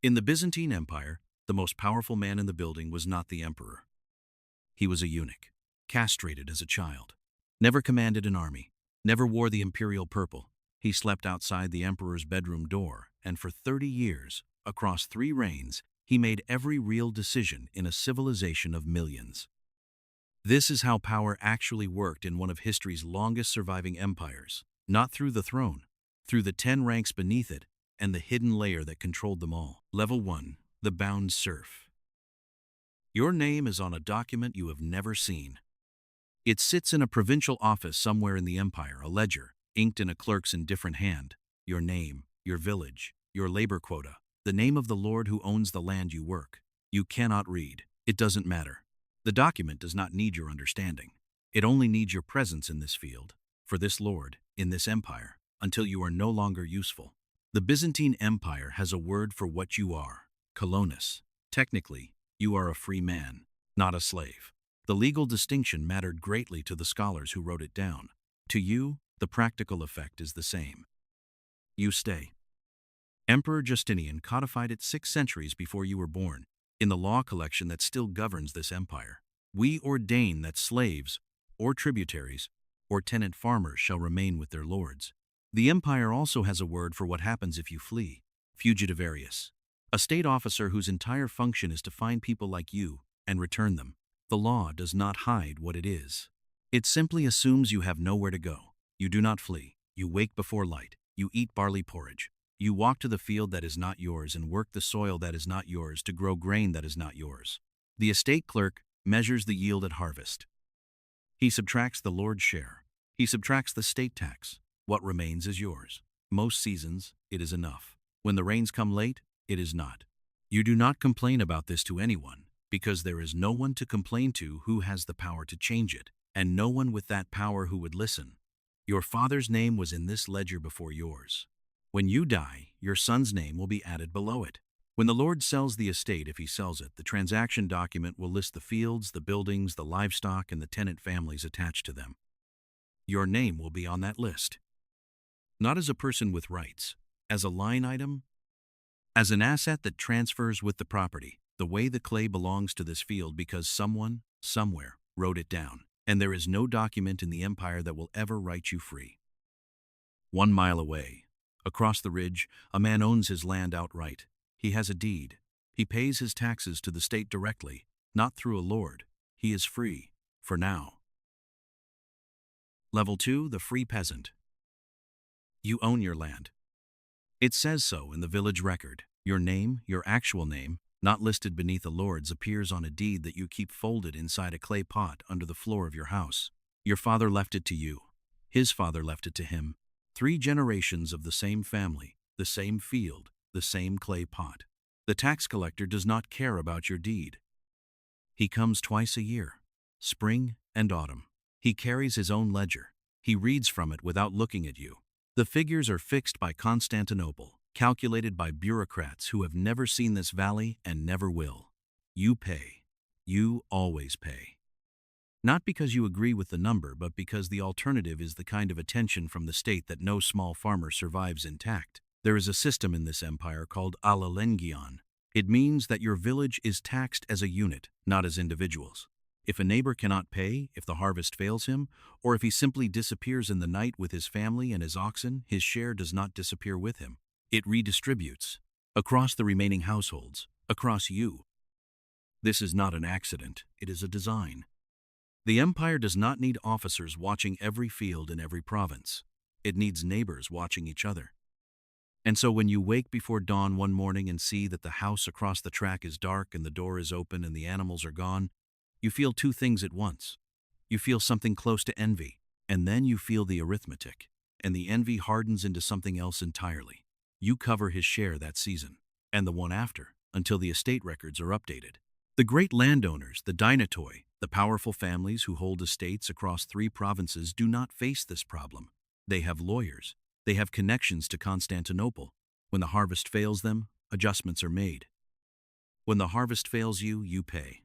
In the Byzantine Empire, the most powerful man in the building was not the emperor. He was a eunuch, castrated as a child, never commanded an army, never wore the imperial purple. He slept outside the emperor's bedroom door, and for 30 years, across 3 reigns, he made every real decision in a civilization of millions. This is how power actually worked in one of history's longest surviving empires, not through the throne, through the 10 ranks beneath it and the hidden layer that controlled them all. Level 1. The Bound Serf. Your name is on a document you have never seen. It sits in a provincial office somewhere in the empire, a ledger, inked in a clerk's indifferent hand. Your name, your village, your labor quota, the name of the lord who owns the land you work. You cannot read. It doesn't matter. The document does not need your understanding. It only needs your presence in this field, for this lord, in this empire, until you are no longer useful. The Byzantine Empire has a word for what you are, colonus. Technically, you are a free man, not a slave. The legal distinction mattered greatly to the scholars who wrote it down. To you, the practical effect is the same. You stay. Emperor Justinian codified it 6 centuries before you were born, in the law collection that still governs this empire. We ordain that slaves, or tributaries, or tenant farmers shall remain with their lords. The empire also has a word for what happens if you flee, fugitivarius. A state officer whose entire function is to find people like you and return them. The law does not hide what it is. It simply assumes you have nowhere to go. You do not flee. You wake before light. You eat barley porridge. You walk to the field that is not yours and work the soil that is not yours to grow grain that is not yours. The estate clerk measures the yield at harvest. He subtracts the lord's share. He subtracts the state tax. What remains is yours. Most seasons, it is enough. When the rains come late, it is not. You do not complain about this to anyone, because there is no one to complain to who has the power to change it, and no one with that power who would listen. Your father's name was in this ledger before yours. When you die, your son's name will be added below it. When the Lord sells the estate, if he sells it, the transaction document will list the fields, the buildings, the livestock, and the tenant families attached to them. Your name will be on that list. Not as a person with rights, as a line item, as an asset that transfers with the property, the way the clay belongs to this field because someone, somewhere, wrote it down, and there is no document in the empire that will ever write you free. 1 mile away, across the ridge, a man owns his land outright. He has a deed. He pays his taxes to the state directly, not through a lord. He is free, for now. Level 2, the free peasant. You own your land. It says so in the village record. Your name, your actual name, not listed beneath a lord's, appears on a deed that you keep folded inside a clay pot under the floor of your house. Your father left it to you. His father left it to him. 3 generations of the same family, the same field, the same clay pot. The tax collector does not care about your deed. He comes twice a year, spring and autumn. He carries his own ledger. He reads from it without looking at you. The figures are fixed by Constantinople, calculated by bureaucrats who have never seen this valley and never will. You pay. You always pay. Not because you agree with the number, but because the alternative is the kind of attention from the state that no small farmer survives intact. There is a system in this empire called alalengion. It means that your village is taxed as a unit, not as individuals. If a neighbor cannot pay, if the harvest fails him, or if he simply disappears in the night with his family and his oxen, his share does not disappear with him. It redistributes across the remaining households, across you. This is not an accident, it is a design. The empire does not need officers watching every field in every province. It needs neighbors watching each other. And so when you wake before dawn one morning and see that the house across the track is dark and the door is open and the animals are gone, you feel 2 things at once. You feel something close to envy, and then you feel the arithmetic, and the envy hardens into something else entirely. You cover his share that season, and the one after, until the estate records are updated. The great landowners, the dynatoi, the powerful families who hold estates across 3 provinces do not face this problem. They have lawyers. They have connections to Constantinople. When the harvest fails them, adjustments are made. When the harvest fails you, you pay.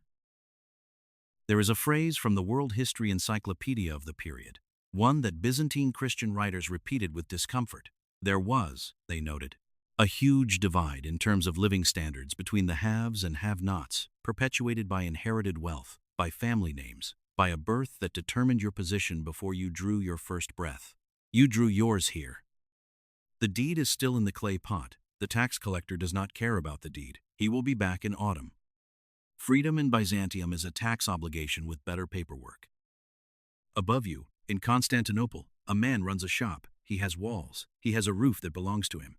There is a phrase from the World History Encyclopedia of the period, one that Byzantine Christian writers repeated with discomfort. There was, they noted, A huge divide in terms of living standards between the haves and have-nots, perpetuated by inherited wealth, by family names, by a birth that determined your position before you drew your first breath. You drew yours here. The deed is still in the clay pot. The tax collector does not care about the deed. He will be back in autumn. Freedom in Byzantium is a tax obligation with better paperwork. Above you, in Constantinople, a man runs a shop. He has walls. He has a roof that belongs to him.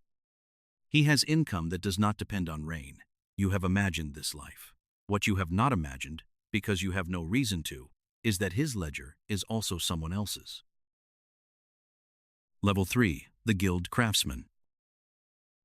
He has income that does not depend on rain. You have imagined this life. What you have not imagined, because you have no reason to, is that his ledger is also someone else's. Level 3. The Guild Craftsman.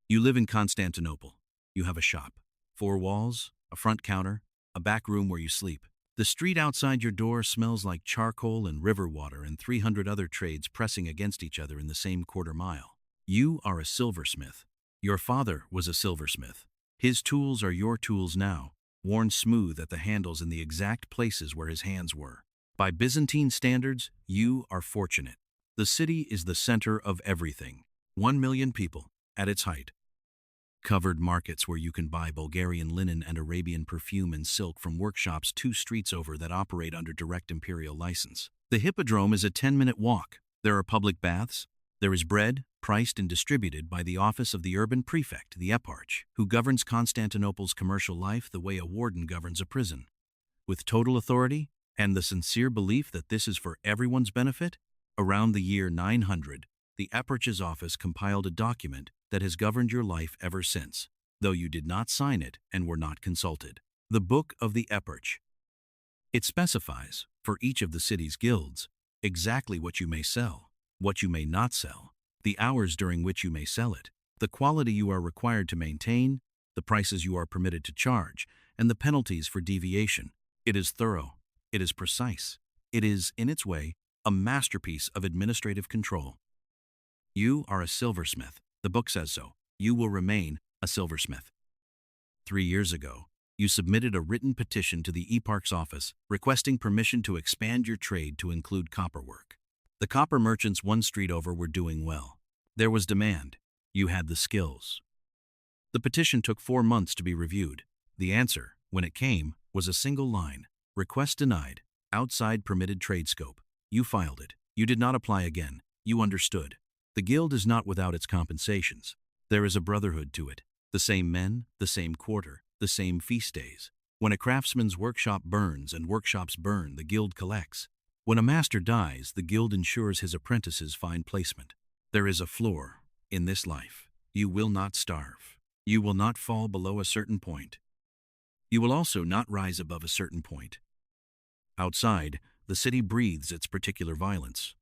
You live in Constantinople. You have a shop. 4 walls, a front counter, a back room where you sleep. The street outside your door smells like charcoal and river water and 300 other trades pressing against each other in the same quarter mile. You are a silversmith. Your father was a silversmith. His tools are your tools now, worn smooth at the handles in the exact places where his hands were. By Byzantine standards, you are fortunate. The city is the center of everything. 1 million people, at its height. Covered markets where you can buy Bulgarian linen and Arabian perfume and silk from workshops 2 streets over that operate under direct imperial license. The Hippodrome is a 10-minute walk. There are public baths. There is bread, priced and distributed by the office of the urban prefect, the eparch, who governs Constantinople's commercial life the way a warden governs a prison. With total authority and the sincere belief that this is for everyone's benefit, around the year 900, the eparch's office compiled a document that has governed your life ever since, though you did not sign it and were not consulted. The Book of the Eparch. It specifies, for each of the city's guilds, exactly what you may sell, what you may not sell, the hours during which you may sell it, the quality you are required to maintain, the prices you are permitted to charge, and the penalties for deviation. It is thorough. It is precise. It is, in its way, a masterpiece of administrative control. You are a silversmith. The book says so. You will remain a silversmith. 3 years ago, you submitted a written petition to the eparch's office requesting permission to expand your trade to include copperwork. The copper merchants 1 street over were doing well. There was demand. You had the skills. The petition took 4 months to be reviewed. The answer, when it came, was a single line. Request denied. Outside permitted trade scope. You filed it. You did not apply again. You understood. The guild is not without its compensations. There is a brotherhood to it. The same men, the same quarter, the same feast days. When a craftsman's workshop burns and workshops burn, the guild collects. When a master dies, the guild ensures his apprentices find placement. There is a floor in this life. You will not starve. You will not fall below a certain point. You will also not rise above a certain point. Outside, the city breathes its particular violence.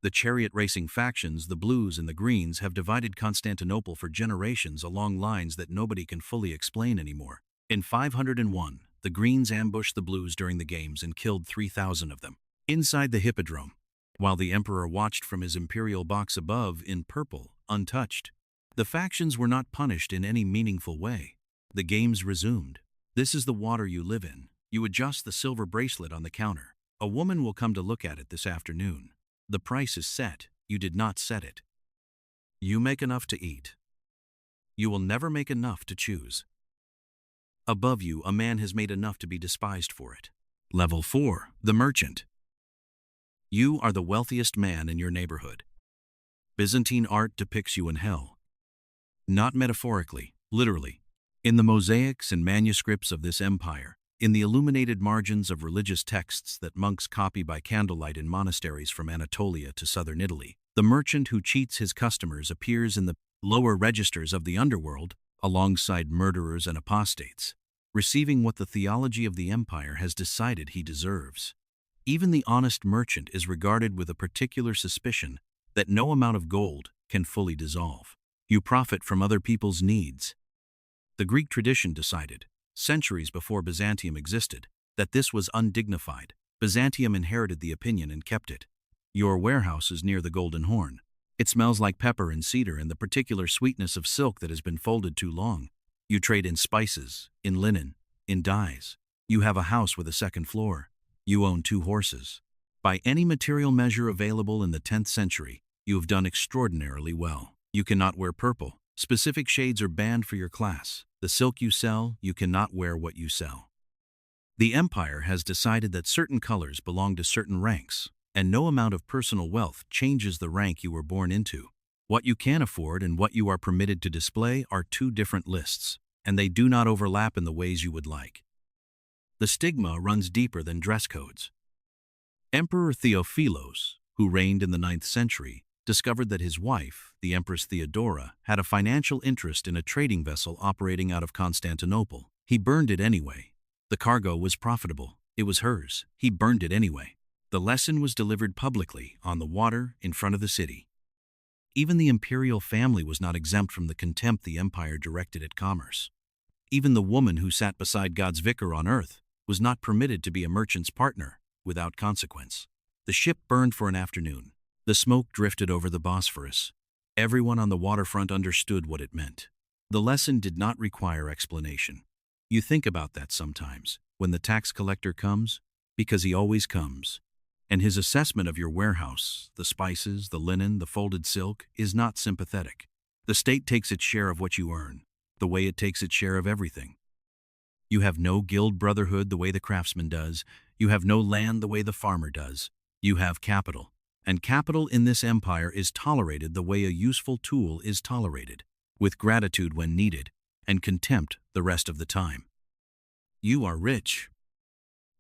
The chariot-racing factions, the blues and the greens, have divided Constantinople for generations along lines that nobody can fully explain anymore. In 501, the greens ambushed the blues during the games and killed 3,000 of them. Inside the Hippodrome, while the emperor watched from his imperial box above in purple, untouched, the factions were not punished in any meaningful way. The games resumed. This is the water you live in. You adjust the silver bracelet on the counter. A woman will come to look at it this afternoon. The price is set. You did not set it. You make enough to eat. You will never make enough to choose. Above you, a man has made enough to be despised for it. Level 4. The Merchant. You are the wealthiest man in your neighborhood. Byzantine art depicts you in hell. Not metaphorically, literally. In the mosaics and manuscripts of this empire, in the illuminated margins of religious texts that monks copy by candlelight in monasteries from Anatolia to southern Italy, the merchant who cheats his customers appears in the lower registers of the underworld alongside murderers and apostates, receiving what the theology of the empire has decided he deserves. Even the honest merchant is regarded with a particular suspicion that no amount of gold can fully dissolve. You profit from other people's needs. The Greek tradition decided, centuries before Byzantium existed, that this was undignified. Byzantium inherited the opinion and kept it. Your warehouse is near the Golden Horn. It smells like pepper and cedar and the particular sweetness of silk that has been folded too long. You trade in spices, in linen, in dyes. You have a house with a 2nd floor. You own 2 horses. By any material measure available in the 10th century, you have done extraordinarily well. You cannot wear purple. Specific shades are banned for your class. The silk you sell, you cannot wear what you sell. The empire has decided that certain colors belong to certain ranks, and no amount of personal wealth changes the rank you were born into. What you can afford and what you are permitted to display are two different lists, and they do not overlap in the ways you would like. The stigma runs deeper than dress codes. Emperor Theophilos, who reigned in the 9th century, discovered that his wife, the Empress Theodora, had a financial interest in a trading vessel operating out of Constantinople. He burned it anyway. The cargo was profitable. It was hers. He burned it anyway. The lesson was delivered publicly, on the water, in front of the city. Even the imperial family was not exempt from the contempt the empire directed at commerce. Even the woman who sat beside God's vicar on earth was not permitted to be a merchant's partner, without consequence. The ship burned for an afternoon. The smoke drifted over the Bosphorus. Everyone on the waterfront understood what it meant. The lesson did not require explanation. You think about that sometimes, when the tax collector comes, because he always comes, and his assessment of your warehouse, the spices, the linen, the folded silk, is not sympathetic. The state takes its share of what you earn, the way it takes its share of everything. You have no guild brotherhood the way the craftsman does. You have no land the way the farmer does. You have capital. And capital in this empire is tolerated the way a useful tool is tolerated, with gratitude when needed, and contempt the rest of the time. You are rich.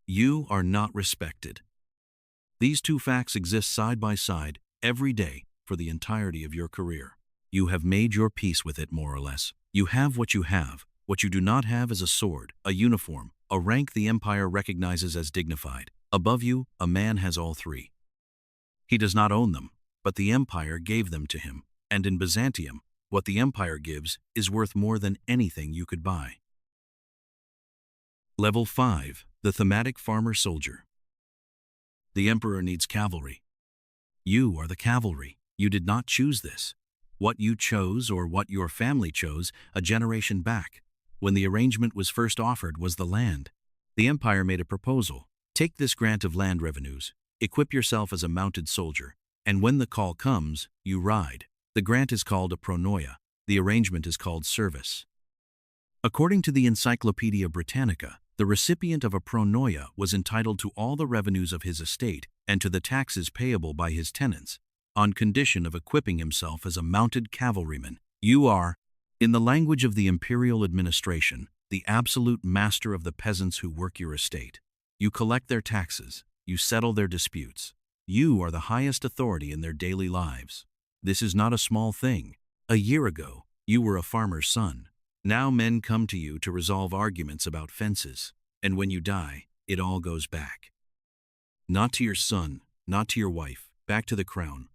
You are not respected. These two facts exist side by side, every day, for the entirety of your career. You have made your peace with it, more or less. You have what you have. What you do not have is a sword, a uniform, a rank the empire recognizes as dignified. Above you, a man has all three. He does not own them, but the empire gave them to him. And in Byzantium, what the empire gives is worth more than anything you could buy. Level 5. The Thematic Farmer Soldier. The emperor needs cavalry. You are the cavalry. You did not choose this. What you chose, or what your family chose, a generation back, when the arrangement was first offered, was the land. The empire made a proposal. Take this grant of land revenues. Equip yourself as a mounted soldier, and when the call comes, you ride. The grant is called a pronoia. The arrangement is called service. According to the Encyclopedia Britannica, the recipient of a pronoia was entitled to all the revenues of his estate and to the taxes payable by his tenants, on condition of equipping himself as a mounted cavalryman. You are, in the language of the imperial administration, the absolute master of the peasants who work your estate. You collect their taxes. You settle their disputes. You are the highest authority in their daily lives. This is not a small thing. A year ago, you were a farmer's son. Now men come to you to resolve arguments about fences, and when you die, it all goes back. Not to your son, not to your wife, back to the crown.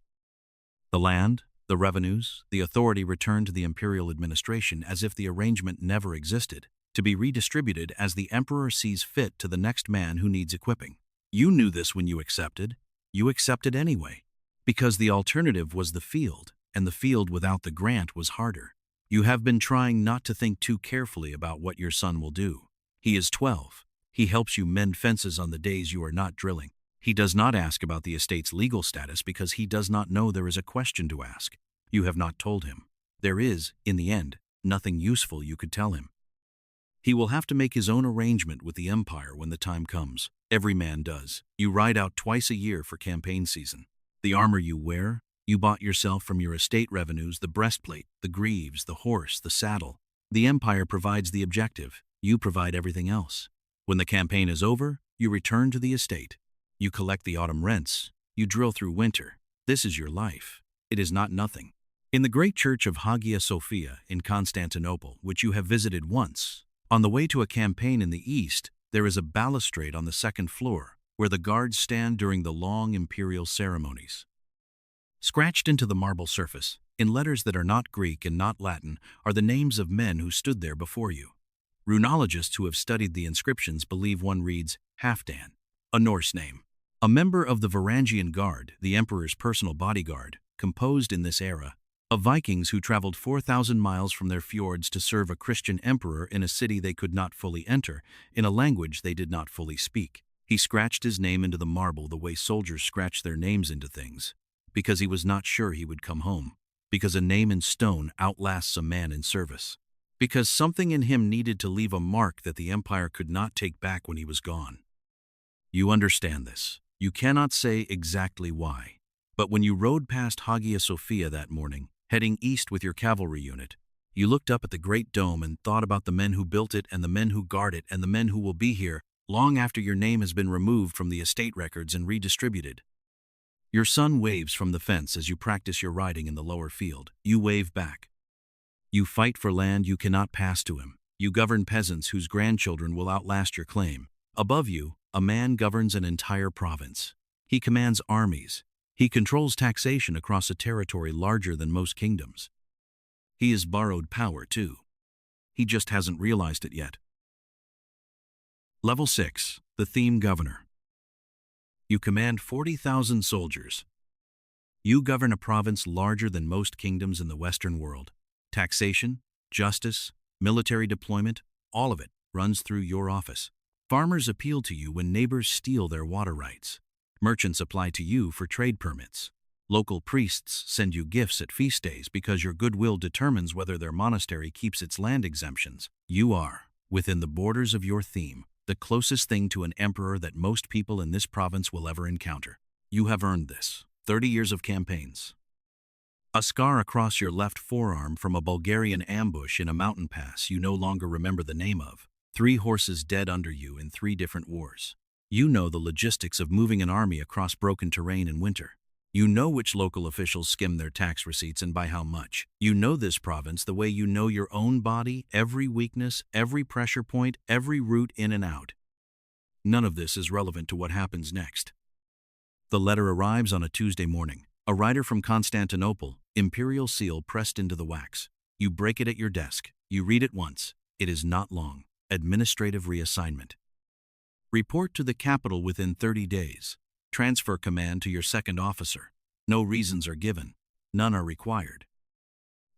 The land, the revenues, the authority return to the imperial administration as if the arrangement never existed, to be redistributed as the emperor sees fit to the next man who needs equipping. You knew this when you accepted. You accepted anyway, because the alternative was the field, and the field without the grant was harder. You have been trying not to think too carefully about what your son will do. He is 12. He helps you mend fences on the days you are not drilling. He does not ask about the estate's legal status because he does not know there is a question to ask. You have not told him. There is, in the end, nothing useful you could tell him. He will have to make his own arrangement with the empire when the time comes. Every man does. You ride out twice a year for campaign season. The armor you wear, you bought yourself from your estate revenues, the breastplate, the greaves, the horse, the saddle. The empire provides the objective. You provide everything else. When the campaign is over, you return to the estate. You collect the autumn rents. You drill through winter. This is your life. It is not nothing. In the great church of Hagia Sophia in Constantinople, which you have visited once, on the way to a campaign in the east, there is a balustrade on the second floor, where the guards stand during the long imperial ceremonies. Scratched into the marble surface, in letters that are not Greek and not Latin, are the names of men who stood there before you. Runologists who have studied the inscriptions believe one reads Halfdan, a Norse name. A member of the Varangian Guard, the emperor's personal bodyguard, composed in this era, of Vikings who traveled 4,000 miles from their fjords to serve a Christian emperor in a city they could not fully enter, in a language they did not fully speak. He scratched his name into the marble the way soldiers scratch their names into things, because he was not sure he would come home. Because a name in stone outlasts a man in service. Because something in him needed to leave a mark that the empire could not take back when he was gone. You understand this. You cannot say exactly why. But when you rode past Hagia Sophia that morning, heading east with your cavalry unit, you looked up at the great dome and thought about the men who built it and the men who guard it and the men who will be here long after your name has been removed from the estate records and redistributed. Your son waves from the fence as you practice your riding in the lower field. You wave back. You fight for land you cannot pass to him. You govern peasants whose grandchildren will outlast your claim. Above you, a man governs an entire province. He commands armies. He controls taxation across a territory larger than most kingdoms. He has borrowed power, too. He just hasn't realized it yet. Level 6. The Theme Governor. You command 40,000 soldiers. You govern a province larger than most kingdoms in the Western world. Taxation, justice, military deployment, all of it runs through your office. Farmers appeal to you when neighbors steal their water rights. Merchants apply to you for trade permits. Local priests send you gifts at feast days because your goodwill determines whether their monastery keeps its land exemptions. You are, within the borders of your theme, the closest thing to an emperor that most people in this province will ever encounter. You have earned this. 30 years of campaigns. A scar across your left forearm from a Bulgarian ambush in a mountain pass you no longer remember the name of. 3 horses dead under you in 3 different wars. You know the logistics of moving an army across broken terrain in winter. You know which local officials skim their tax receipts and by how much. You know this province the way you know your own body, every weakness, every pressure point, every route in and out. None of this is relevant to what happens next. The letter arrives on a Tuesday morning. A rider from Constantinople, imperial seal pressed into the wax. You break it at your desk. You read it once. It is not long. Administrative reassignment. Report to the capital within 30 days. Transfer command to your second officer. No reasons are given. None are required.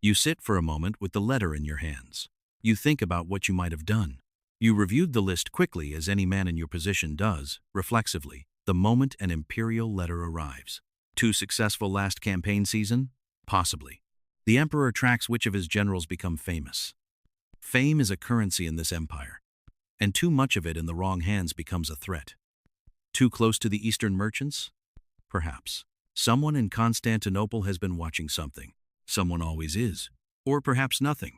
You sit for a moment with the letter in your hands. You think about what you might have done. You reviewed the list quickly, as any man in your position does, reflexively, the moment an imperial letter arrives. Too successful last campaign season? Possibly. The emperor tracks which of his generals become famous. Fame is a currency in this empire, and too much of it in the wrong hands becomes a threat. Too close to the Eastern merchants? Perhaps. Someone in Constantinople has been watching something. Someone always is. Or perhaps nothing.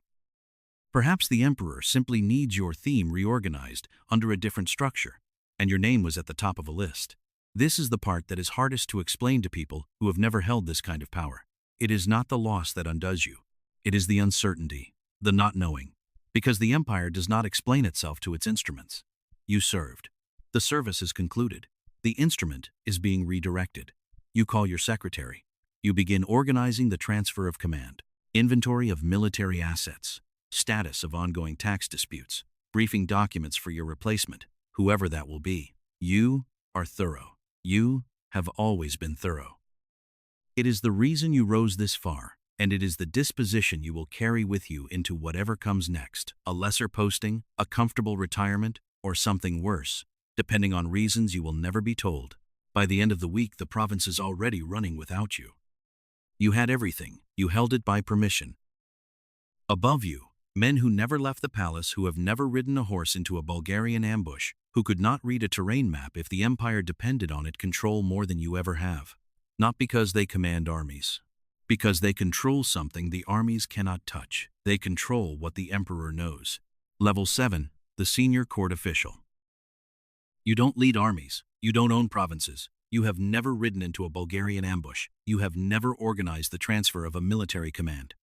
Perhaps the emperor simply needs your theme reorganized under a different structure, and your name was at the top of a list. This is the part that is hardest to explain to people who have never held this kind of power. It is not the loss that undoes you. It is the uncertainty, the not knowing. Because the empire does not explain itself to its instruments. You served. The service is concluded. The instrument is being redirected. You call your secretary. You begin organizing the transfer of command, inventory of military assets, status of ongoing tax disputes, briefing documents for your replacement, whoever that will be. You are thorough. You have always been thorough. It is the reason you rose this far, and it is the disposition you will carry with you into whatever comes next, a lesser posting, a comfortable retirement, or something worse, depending on reasons you will never be told. By the end of the week, the province is already running without you. You had everything. You held it by permission. Above you, men who never left the palace, who have never ridden a horse into a Bulgarian ambush, who could not read a terrain map if the empire depended on it, control more than you ever have. Not because they command armies. Because they control something the armies cannot touch. They control what the emperor knows. Level 7, the senior court official. You don't lead armies. You don't own provinces. You have never ridden into a Bulgarian ambush. You have never organized the transfer of a military command.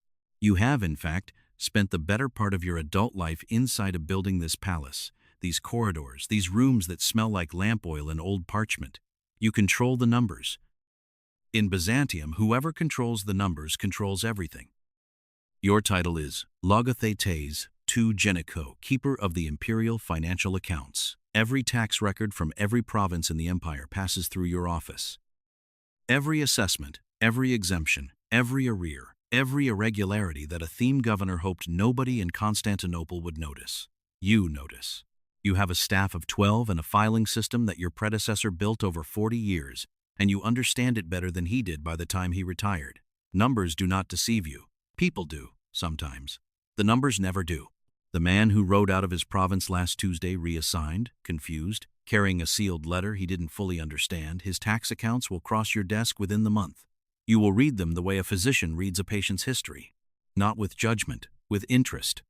You have, in fact, spent the better part of your adult life inside a building, this palace, these corridors, these rooms that smell like lamp oil and old parchment. You control the numbers. In Byzantium, whoever controls the numbers controls everything. Your title is Logothetes tu Geniko, keeper of the imperial financial accounts. Every tax record from every province in the empire passes through your office. Every assessment, every exemption, every arrear, every irregularity that a theme governor hoped nobody in Constantinople would notice. You notice. You have a staff of 12 and a filing system that your predecessor built over 40 years, and you understand it better than he did by the time he retired. Numbers do not deceive you. People do, sometimes. The numbers never do. The man who rode out of his province last Tuesday reassigned, confused, carrying a sealed letter he didn't fully understand. His tax accounts will cross your desk within the month. You will read them the way a physician reads a patient's history, not with judgment, with interest.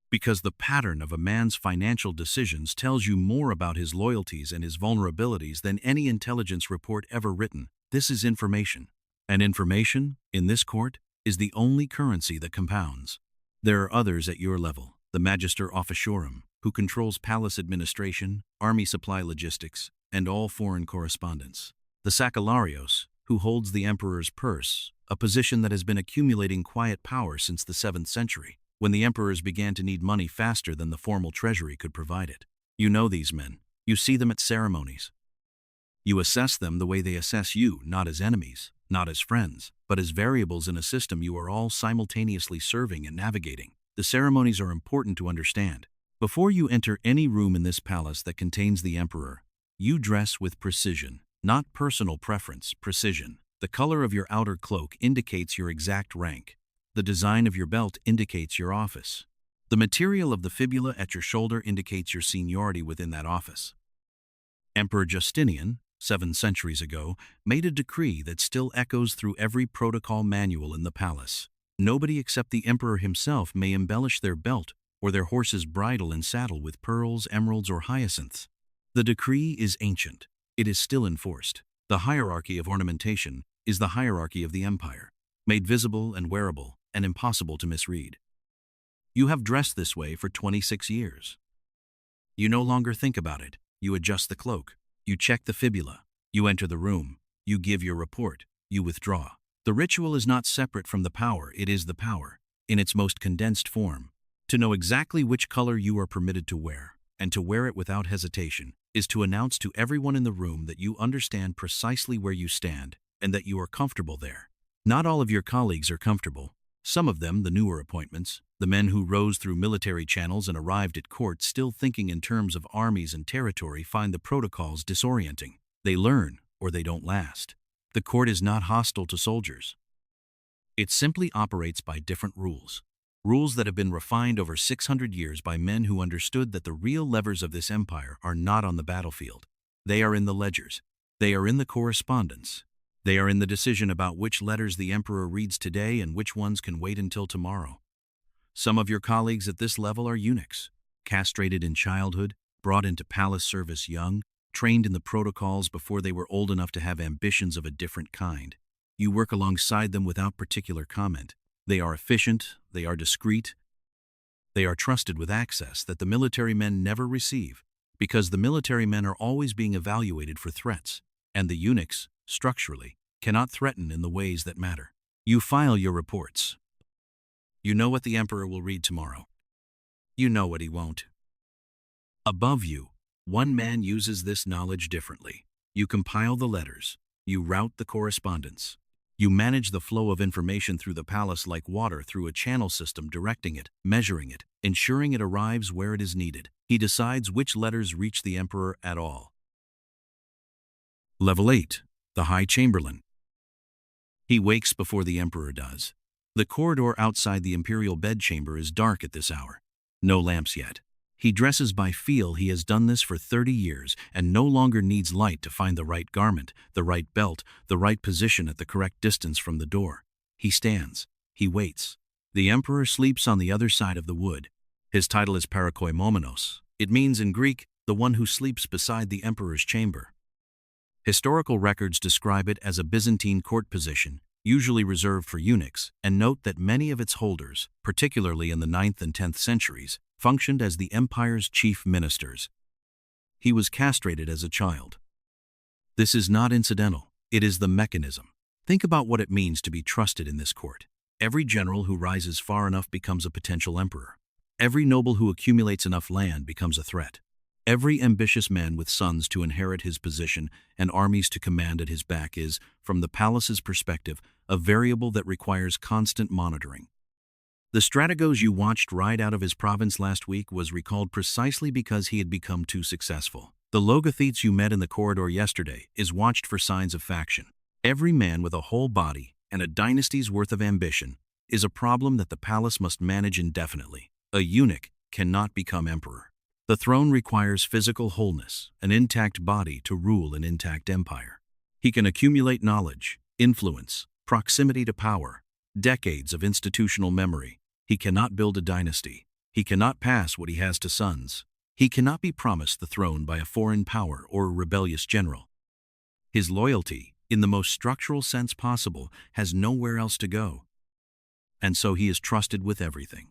Because the pattern of a man's financial decisions tells you more about his loyalties and his vulnerabilities than any intelligence report ever written. This is information. And information, in this court, is the only currency that compounds. There are others at your level, the Magister Officiorum, who controls palace administration, army supply logistics, and all foreign correspondence. The Sacellarios, who holds the emperor's purse, a position that has been accumulating quiet power since the 7th century, when the emperors began to need money faster than the formal treasury could provide it. You know these men. You see them at ceremonies. You assess them the way they assess you, not as enemies, not as friends, but as variables in a system you are all simultaneously serving and navigating. The ceremonies are important to understand. Before you enter any room in this palace that contains the emperor, you dress with precision, not personal preference, precision. The color of your outer cloak indicates your exact rank. The design of your belt indicates your office. The material of the fibula at your shoulder indicates your seniority within that office. Emperor Justinian, 7 centuries ago, made a decree that still echoes through every protocol manual in the palace. Nobody except the emperor himself may embellish their belt or their horse's bridle and saddle with pearls, emeralds, or hyacinths. The decree is ancient. It is still enforced. The hierarchy of ornamentation is the hierarchy of the empire, made visible and wearable and impossible to misread. You have dressed this way for 26 years. You no longer think about it. You adjust the cloak. You check the fibula. You enter the room. You give your report. You withdraw. The ritual is not separate from the power. It is the power, in its most condensed form. To know exactly which color you are permitted to wear, and to wear it without hesitation, is to announce to everyone in the room that you understand precisely where you stand, and that you are comfortable there. Not all of your colleagues are comfortable. Some of them, the newer appointments, the men who rose through military channels and arrived at court still thinking in terms of armies and territory, find the protocols disorienting. They learn, or they don't last. The court is not hostile to soldiers. It simply operates by different rules. Rules that have been refined over 600 years by men who understood that the real levers of this empire are not on the battlefield. They are in the ledgers. They are in the correspondence. They are in the decision about which letters the emperor reads today and which ones can wait until tomorrow. Some of your colleagues at this level are eunuchs, castrated in childhood, brought into palace service young, trained in the protocols before they were old enough to have ambitions of a different kind. You work alongside them without particular comment. They are efficient, they are discreet, they are trusted with access that the military men never receive, because the military men are always being evaluated for threats, and the eunuchs, structurally, cannot threaten in the ways that matter. You file your reports. You know what the emperor will read tomorrow. You know what he won't. Above you, one man uses this knowledge differently. You compile the letters. You route the correspondence. You manage the flow of information through the palace like water through a channel system, directing it, measuring it, ensuring it arrives where it is needed. He decides which letters reach the emperor at all. Level 8. The High Chamberlain. He wakes before the emperor does. The corridor outside the imperial bedchamber is dark at this hour. No lamps yet. He dresses by feel. He has done this for 30 years and no longer needs light to find the right garment, the right belt, the right position at the correct distance from the door. He stands. He waits. The emperor sleeps on the other side of the wood. His title is parakoimomenos. It means in Greek, the one who sleeps beside the emperor's chamber. Historical records describe it as a Byzantine court position, usually reserved for eunuchs, and note that many of its holders, particularly in the 9th and 10th centuries, functioned as the empire's chief ministers. He was castrated as a child. This is not incidental. It is the mechanism. Think about what it means to be trusted in this court. Every general who rises far enough becomes a potential emperor. Every noble who accumulates enough land becomes a threat. Every ambitious man with sons to inherit his position and armies to command at his back is, from the palace's perspective, a variable that requires constant monitoring. The strategos you watched ride out of his province last week was recalled precisely because he had become too successful. The logothetes you met in the corridor yesterday is watched for signs of faction. Every man with a whole body, and a dynasty's worth of ambition, is a problem that the palace must manage indefinitely. A eunuch cannot become emperor. The throne requires physical wholeness, an intact body to rule an intact empire. He can accumulate knowledge, influence, proximity to power, decades of institutional memory. He cannot build a dynasty. He cannot pass what he has to sons. He cannot be promised the throne by a foreign power or a rebellious general. His loyalty, in the most structural sense possible, has nowhere else to go. And so he is trusted with everything.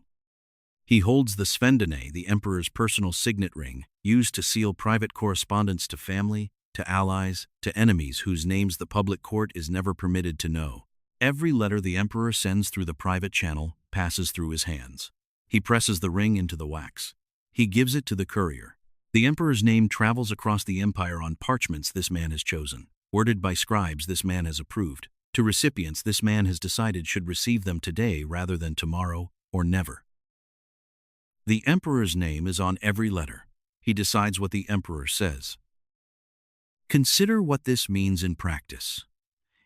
He holds the sphendone, the emperor's personal signet ring, used to seal private correspondence to family, to allies, to enemies whose names the public court is never permitted to know. Every letter the emperor sends through the private channel passes through his hands. He presses the ring into the wax. He gives it to the courier. The emperor's name travels across the empire on parchments this man has chosen, worded by scribes this man has approved, to recipients this man has decided should receive them today rather than tomorrow or never. The emperor's name is on every letter. He decides what the emperor says. Consider what this means in practice.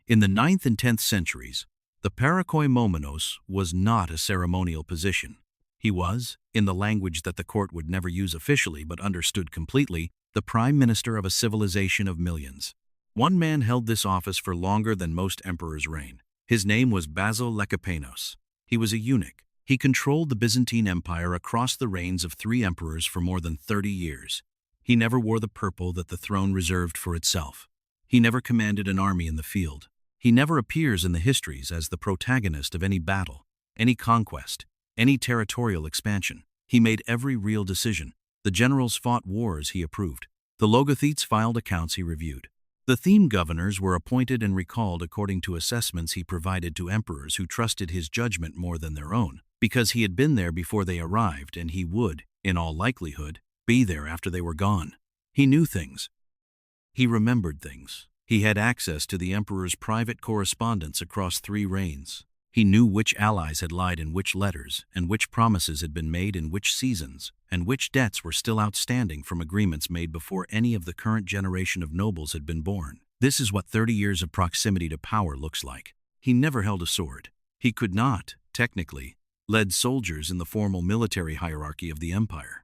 In the 9th and 10th centuries, the parakoimomenos was not a ceremonial position. He was, in the language that the court would never use officially but understood completely, the prime minister of a civilization of millions. One man held this office for longer than most emperors' reign. His name was Basil Lecapenos. He was a eunuch. He controlled the Byzantine Empire across the reigns of 3 emperors for more than 30 years. He never wore the purple that the throne reserved for itself. He never commanded an army in the field. He never appears in the histories as the protagonist of any battle, any conquest, any territorial expansion. He made every real decision. The generals fought wars he approved. The logothetes filed accounts he reviewed. The theme governors were appointed and recalled according to assessments he provided to emperors who trusted his judgment more than their own, because he had been there before they arrived and he would, in all likelihood, be there after they were gone. He knew things. He remembered things. He had access to the emperor's private correspondence across 3 reigns. He knew which allies had lied in which letters, and which promises had been made in which seasons, and which debts were still outstanding from agreements made before any of the current generation of nobles had been born. This is what 30 years of proximity to power looks like. He never held a sword. He could not, technically, lead soldiers in the formal military hierarchy of the empire.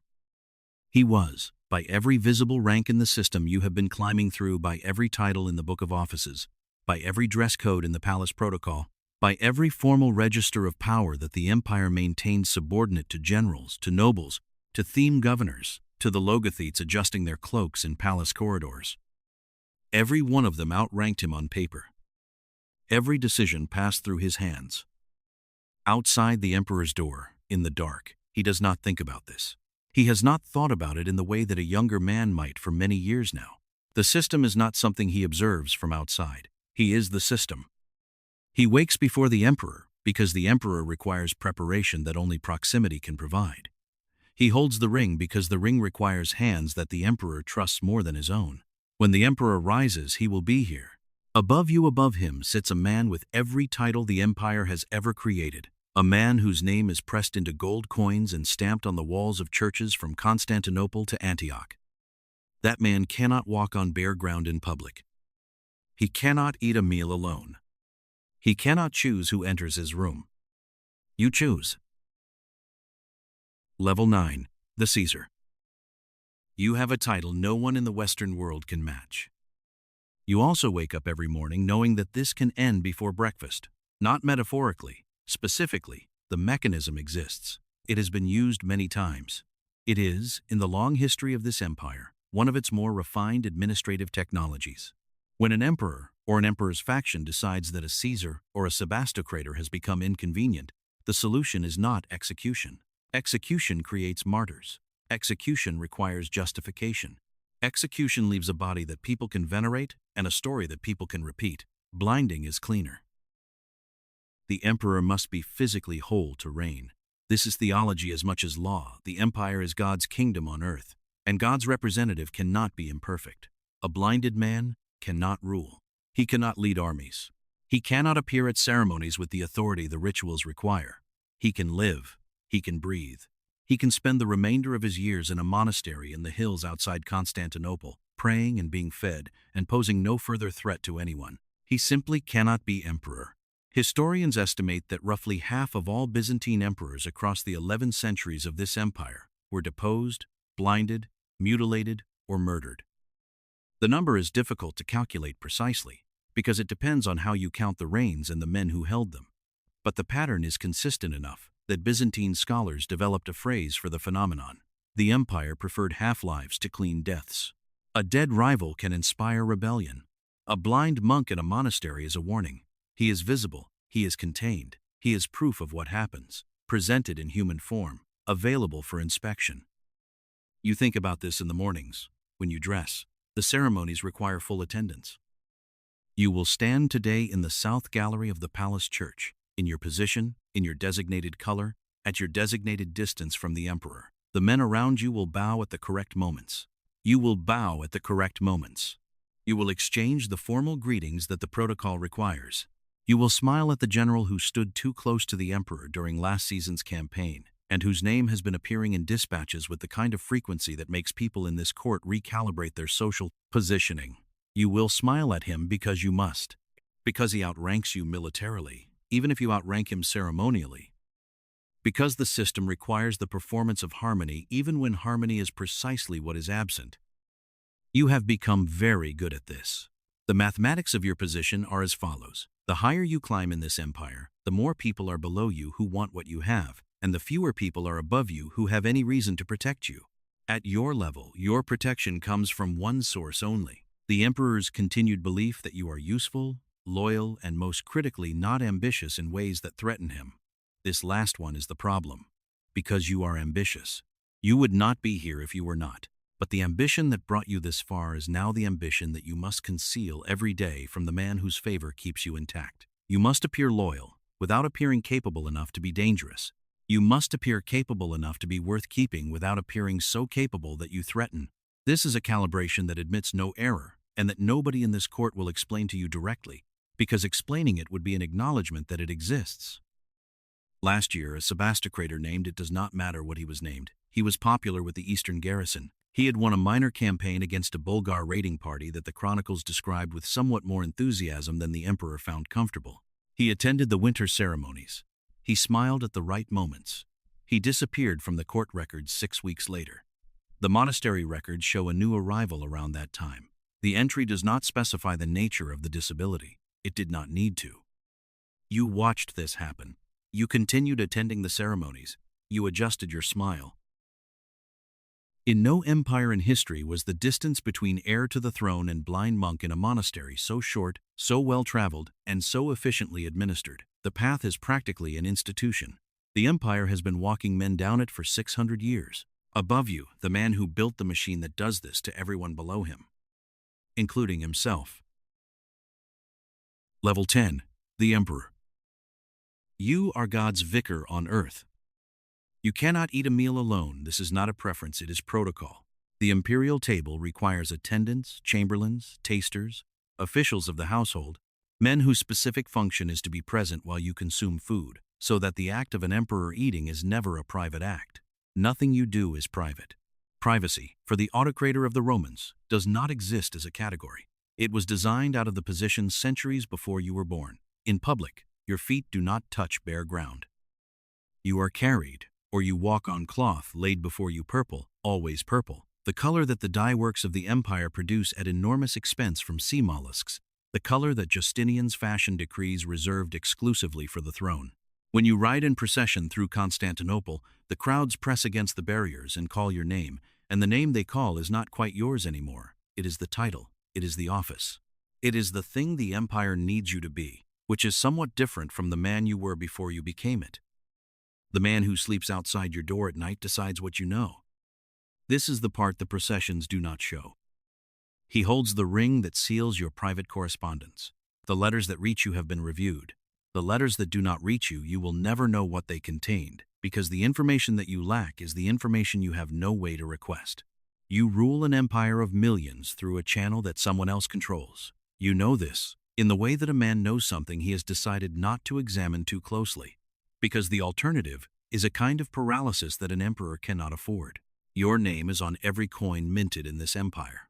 He was, by every visible rank in the system you have been climbing through, by every title in the Book of Offices, by every dress code in the palace protocol, by every formal register of power that the empire maintained subordinate to generals, to nobles, to theme governors, to the logothetes adjusting their cloaks in palace corridors. Every one of them outranked him on paper. Every decision passed through his hands. Outside the emperor's door, in the dark, he does not think about this. He has not thought about it in the way that a younger man might for many years now. The system is not something he observes from outside. He is the system. He wakes before the emperor because the emperor requires preparation that only proximity can provide. He holds the ring because the ring requires hands that the emperor trusts more than his own. When the emperor rises, he will be here. Above you, above him, sits a man with every title the empire has ever created. A man whose name is pressed into gold coins and stamped on the walls of churches from Constantinople to Antioch. That man cannot walk on bare ground in public. He cannot eat a meal alone. He cannot choose who enters his room. You choose. Level 9. The Caesar. You have a title no one in the Western world can match. You also wake up every morning knowing that this can end before breakfast. Not metaphorically. Specifically, the mechanism exists. It has been used many times. It is, in the long history of this empire, one of its more refined administrative technologies. When an emperor or an emperor's faction decides that a Caesar or a Sebastocrator has become inconvenient, the solution is not execution. Execution creates martyrs. Execution requires justification. Execution leaves a body that people can venerate and a story that people can repeat. Blinding is cleaner. The emperor must be physically whole to reign. This is theology as much as law. The empire is God's kingdom on earth, and God's representative cannot be imperfect. A blinded man cannot rule. He cannot lead armies. He cannot appear at ceremonies with the authority the rituals require. He can live. He can breathe. He can spend the remainder of his years in a monastery in the hills outside Constantinople, praying and being fed, and posing no further threat to anyone. He simply cannot be emperor. Historians estimate that roughly half of all Byzantine emperors across the 11 centuries of this empire were deposed, blinded, mutilated, or murdered. The number is difficult to calculate precisely because it depends on how you count the reigns and the men who held them. But the pattern is consistent enough that Byzantine scholars developed a phrase for the phenomenon. The empire preferred half-lives to clean deaths. A dead rival can inspire rebellion. A blind monk in a monastery is a warning. He is visible, he is contained, he is proof of what happens, presented in human form, available for inspection. You think about this in the mornings, when you dress. The ceremonies require full attendance. You will stand today in the south gallery of the palace church, in your position, in your designated color, at your designated distance from the emperor. The men around you will bow at the correct moments. You will bow at the correct moments. You will exchange the formal greetings that the protocol requires. You will smile at the general who stood too close to the emperor during last season's campaign, and whose name has been appearing in dispatches with the kind of frequency that makes people in this court recalibrate their social positioning. You will smile at him because you must, because he outranks you militarily, even if you outrank him ceremonially, because the system requires the performance of harmony even when harmony is precisely what is absent. You have become very good at this. The mathematics of your position are as follows. The higher you climb in this empire, the more people are below you who want what you have, and the fewer people are above you who have any reason to protect you. At your level, your protection comes from one source only: the emperor's continued belief that you are useful, loyal, and most critically not ambitious in ways that threaten him. This last one is the problem. Because you are ambitious. You would not be here if you were not. But the ambition that brought you this far is now the ambition that you must conceal every day from the man whose favor keeps you intact. You must appear loyal, without appearing capable enough to be dangerous. You must appear capable enough to be worth keeping without appearing so capable that you threaten. This is a calibration that admits no error, and that nobody in this court will explain to you directly, because explaining it would be an acknowledgement that it exists. Last year, a Sebastocrator named it does not matter what he was named. He was popular with the Eastern garrison. He had won a minor campaign against a Bulgar raiding party that the chronicles described with somewhat more enthusiasm than the emperor found comfortable. He attended the winter ceremonies. He smiled at the right moments. He disappeared from the court records 6 weeks later. The monastery records show a new arrival around that time. The entry does not specify the nature of the disability. It did not need to. You watched this happen. You continued attending the ceremonies. You adjusted your smile. In no empire in history was the distance between heir to the throne and blind monk in a monastery so short, so well-traveled, and so efficiently administered. The path is practically an institution. The empire has been walking men down it for 600 years. Above you, the man who built the machine that does this to everyone below him, including himself. Level 10. The Emperor. You are God's vicar on earth. You cannot eat a meal alone. This is not a preference, it is protocol. The imperial table requires attendants, chamberlains, tasters, officials of the household, men whose specific function is to be present while you consume food, so that the act of an emperor eating is never a private act. Nothing you do is private. Privacy, for the autocrator of the Romans, does not exist as a category. It was designed out of the position centuries before you were born. In public, your feet do not touch bare ground. You are carried, or you walk on cloth laid before you purple, always purple, the color that the dye works of the empire produce at enormous expense from sea mollusks, the color that Justinian's fashion decrees reserved exclusively for the throne. When you ride in procession through Constantinople, the crowds press against the barriers and call your name, and the name they call is not quite yours anymore. It is the title. It is the office. It is the thing the empire needs you to be, which is somewhat different from the man you were before you became it. The man who sleeps outside your door at night decides what you know. This is the part the processions do not show. He holds the ring that seals your private correspondence. The letters that reach you have been reviewed. The letters that do not reach you, you will never know what they contained, because the information that you lack is the information you have no way to request. You rule an empire of millions through a channel that someone else controls. You know this, in the way that a man knows something he has decided not to examine too closely, because the alternative is a kind of paralysis that an emperor cannot afford. Your name is on every coin minted in this empire.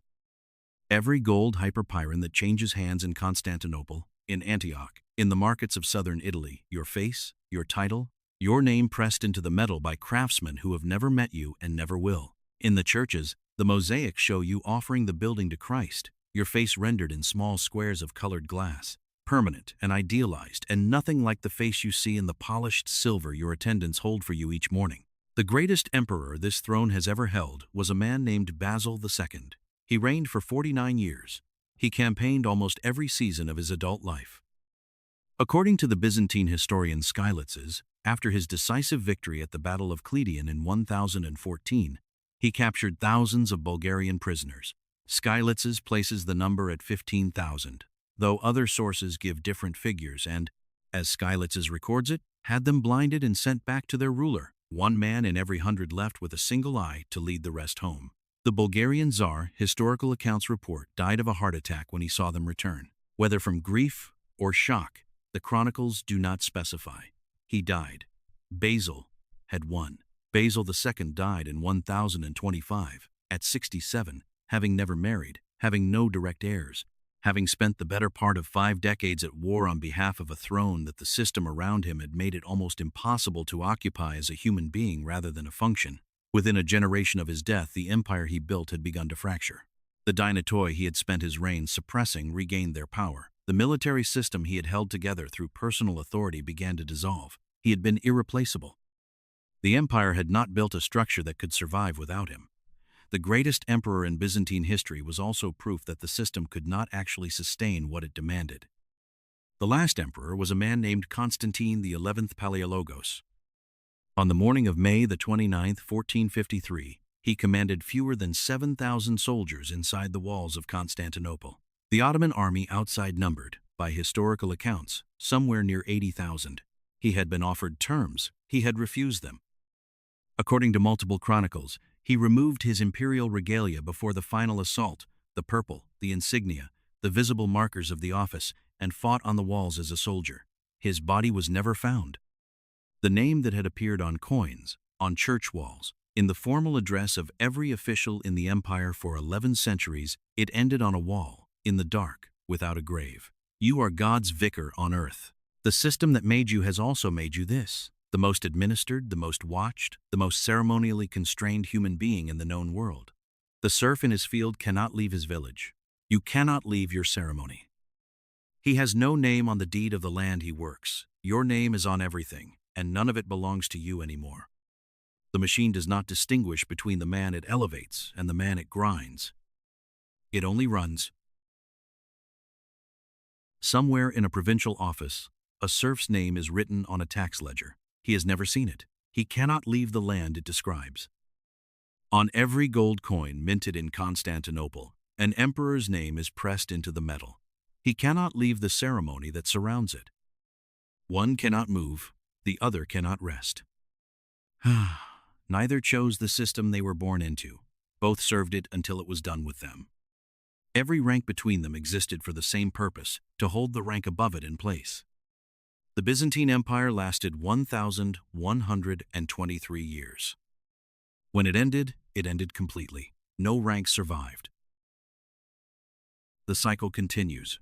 Every gold hyperpyron that changes hands in Constantinople, in Antioch, In the markets of southern Italy, your face, your title, your name pressed into the metal by craftsmen who have never met you and never will. In the churches, the mosaics show you offering the building to Christ, your face rendered in small squares of colored glass, permanent and idealized, and nothing like the face you see in the polished silver your attendants hold for you each morning. The greatest emperor this throne has ever held was a man named Basil II. He reigned for 49 years. He campaigned almost every season of his adult life. According to the Byzantine historian Skylitzes, after his decisive victory at the Battle of Cleidion in 1014, he captured thousands of Bulgarian prisoners. Skylitzes places the number at 15,000, though other sources give different figures and, as Skylitzes records it, had them blinded and sent back to their ruler, one man in every 100 left with a single eye to lead the rest home. The Bulgarian Tsar, historical accounts report, died of a heart attack when he saw them return. Whether from grief or shock, the chronicles do not specify. He died. Basil had won. Basil II died in 1025, at 67, having never married, having no direct heirs, having spent the better part of 5 decades at war on behalf of a throne that the system around him had made it almost impossible to occupy as a human being rather than a function. Within a generation of his death, the empire he built had begun to fracture. The dynatoi he had spent his reign suppressing regained their power. The military system he had held together through personal authority began to dissolve. He had been irreplaceable. The empire had not built a structure that could survive without him. The greatest emperor in Byzantine history was also proof that the system could not actually sustain what it demanded. The last emperor was a man named Constantine XI Palaiologos. On the morning of May the 29th, 1453, he commanded fewer than 7,000 soldiers inside the walls of Constantinople. The Ottoman army outside numbered, by historical accounts, somewhere near 80,000. He had been offered terms. He had refused them. According to multiple chronicles, he removed his imperial regalia before the final assault, the purple, the insignia, the visible markers of the office, and fought on the walls as a soldier. His body was never found. The name that had appeared on coins, on church walls, in the formal address of every official in the empire for 11 centuries, it ended on a wall, in the dark, without a grave. You are God's vicar on earth. The system that made you has also made you this, the most administered, the most watched, the most ceremonially constrained human being in the known world. The serf in his field cannot leave his village. You cannot leave your ceremony. He has no name on the deed of the land he works. Your name is on everything, and none of it belongs to you anymore. The machine does not distinguish between the man it elevates and the man it grinds. It only runs. Somewhere in a provincial office, a serf's name is written on a tax ledger. He has never seen it. He cannot leave the land it describes. On every gold coin minted in Constantinople, an emperor's name is pressed into the metal. He cannot leave the ceremony that surrounds it. One cannot move, the other cannot rest. Neither chose the system they were born into. Both served it until it was done with them. Every rank between them existed for the same purpose, to hold the rank above it in place. The Byzantine Empire lasted 1,123 years. When it ended completely. No rank survived. The cycle continues.